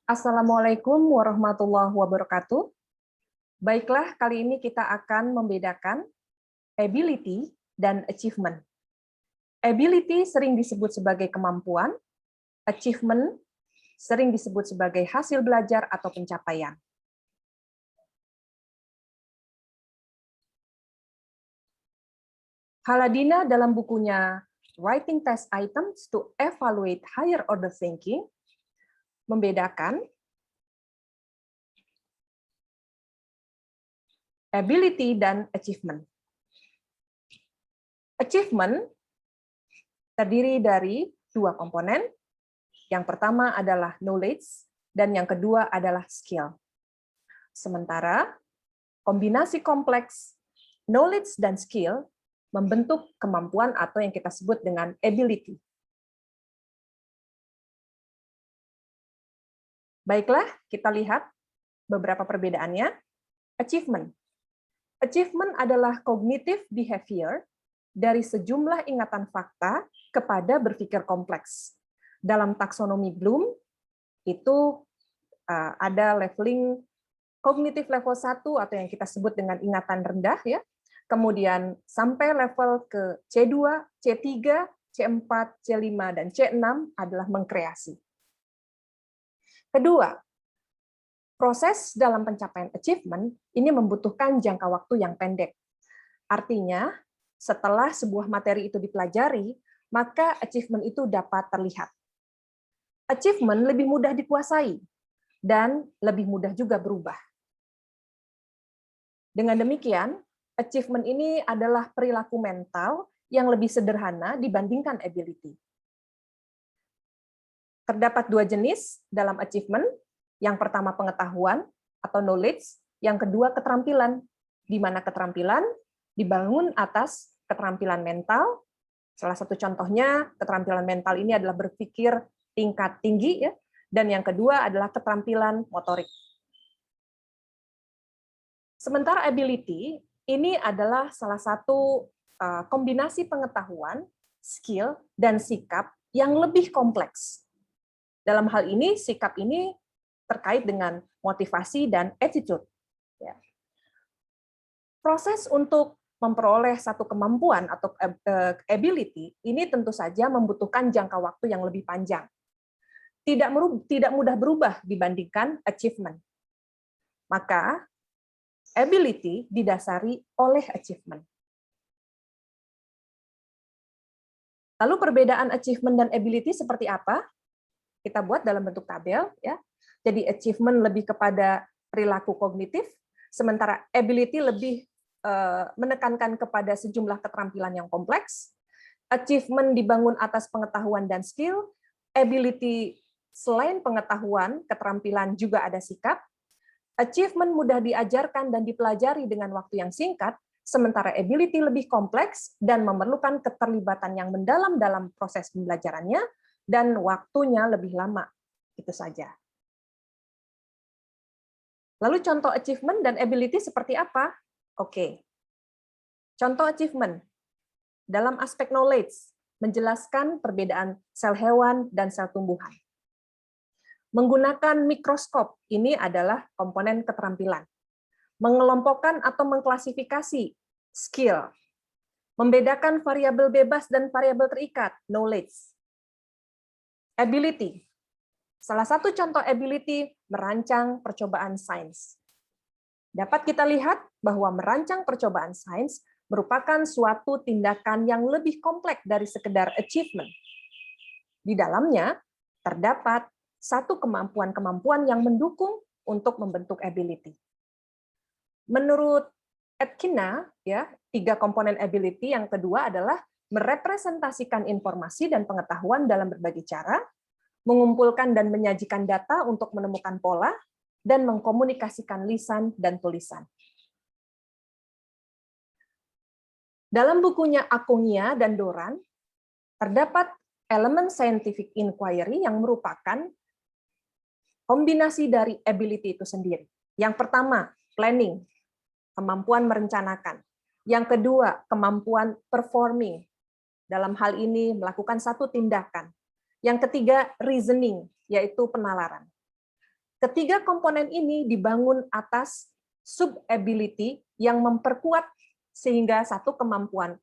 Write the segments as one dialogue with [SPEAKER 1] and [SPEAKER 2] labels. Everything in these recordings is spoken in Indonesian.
[SPEAKER 1] Assalamualaikum warahmatullahi wabarakatuh. Baiklah, kali ini kita akan membedakan ability dan achievement. Ability sering disebut sebagai kemampuan, achievement sering disebut sebagai hasil belajar atau pencapaian. Haladina dalam bukunya Writing Test Items to Evaluate Higher Order Thinking membedakan ability dan achievement. Achievement terdiri dari dua komponen. Yang pertama adalah knowledge dan yang kedua adalah skill. Sementara kombinasi kompleks knowledge dan skill membentuk kemampuan atau yang kita sebut dengan ability. Baiklah, kita lihat beberapa perbedaannya. Achievement. Achievement adalah cognitive behavior dari sejumlah ingatan fakta kepada berpikir kompleks. Dalam taksonomi Bloom, itu ada leveling kognitif level 1 atau yang kita sebut dengan ingatan rendah, ya. Kemudian sampai level ke C2, C3, C4, C5, dan C6 adalah mengkreasi. Kedua, proses dalam pencapaian achievement ini membutuhkan jangka waktu yang pendek. Artinya, setelah sebuah materi itu dipelajari, maka achievement itu dapat terlihat. Achievement lebih mudah dikuasai dan lebih mudah juga berubah. Dengan demikian, achievement ini adalah perilaku mental yang lebih sederhana dibandingkan ability. Terdapat dua jenis dalam achievement. Yang pertama pengetahuan atau knowledge, yang kedua keterampilan, di mana keterampilan dibangun atas keterampilan mental. Salah satu contohnya keterampilan mental ini adalah berpikir tingkat tinggi, ya, dan yang kedua adalah keterampilan motorik. Sementara ability ini adalah salah satu kombinasi pengetahuan, skill, dan sikap yang lebih kompleks. Dalam hal ini, sikap ini terkait dengan motivasi dan attitude. Proses untuk memperoleh satu kemampuan atau ability ini tentu saja membutuhkan jangka waktu yang lebih panjang. Tidak mudah berubah dibandingkan achievement. Maka, ability didasari oleh achievement. Lalu perbedaan achievement dan ability seperti apa? Kita buat dalam bentuk tabel, ya. Jadi achievement lebih kepada perilaku kognitif, sementara ability lebih menekankan kepada sejumlah keterampilan yang kompleks. Achievement dibangun atas pengetahuan dan skill, ability selain pengetahuan, keterampilan juga ada sikap. Achievement mudah diajarkan dan dipelajari dengan waktu yang singkat, sementara ability lebih kompleks dan memerlukan keterlibatan yang mendalam dalam proses pembelajarannya dan waktunya lebih lama. Itu saja. Lalu contoh achievement dan ability seperti apa? Oke. Contoh achievement. Dalam aspek knowledge, menjelaskan perbedaan sel hewan dan sel tumbuhan. Menggunakan mikroskop, ini adalah komponen keterampilan. Mengelompokkan atau mengklasifikasi, skill. Membedakan variabel bebas dan variabel terikat, knowledge. Ability. Salah satu contoh ability, merancang percobaan sains. Dapat kita lihat bahwa merancang percobaan sains merupakan suatu tindakan yang lebih kompleks dari sekedar achievement. Di dalamnya terdapat satu kemampuan-kemampuan yang mendukung untuk membentuk ability. Menurut Atkina, ya, 3 komponen ability yang kedua adalah merepresentasikan informasi dan pengetahuan dalam berbagai cara, mengumpulkan dan menyajikan data untuk menemukan pola, dan mengkomunikasikan lisan dan tulisan. Dalam bukunya Acungia dan Doran, terdapat elemen scientific inquiry yang merupakan kombinasi dari ability itu sendiri. Yang pertama, planning, kemampuan merencanakan. Yang kedua, kemampuan performing, dalam hal ini melakukan satu tindakan. Yang ketiga, reasoning, yaitu penalaran. Ketiga komponen ini dibangun atas sub-ability yang memperkuat sehingga satu kemampuan,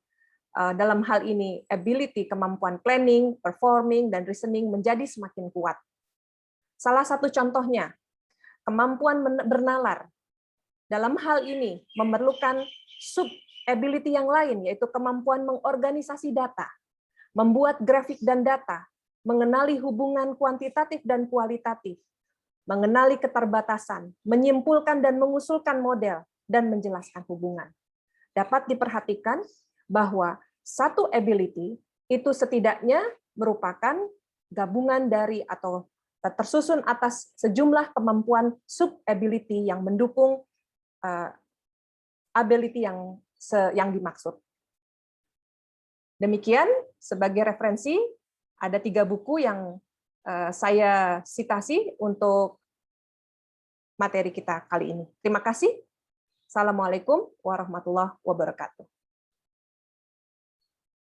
[SPEAKER 1] dalam hal ini ability, kemampuan planning, performing, dan reasoning menjadi semakin kuat. Salah satu contohnya, kemampuan bernalar. Dalam hal ini memerlukan sub-ability yang lain, yaitu kemampuan mengorganisasi data, membuat grafik dan data, mengenali hubungan kuantitatif dan kualitatif, mengenali keterbatasan, menyimpulkan dan mengusulkan model, dan menjelaskan hubungan. Dapat diperhatikan bahwa satu ability itu setidaknya merupakan gabungan dari atau tersusun atas sejumlah kemampuan sub-ability yang mendukung ability yang dimaksud. Demikian, sebagai referensi, ada 3 buku yang saya citasi untuk materi kita kali ini. Terima kasih. Assalamualaikum warahmatullahi wabarakatuh.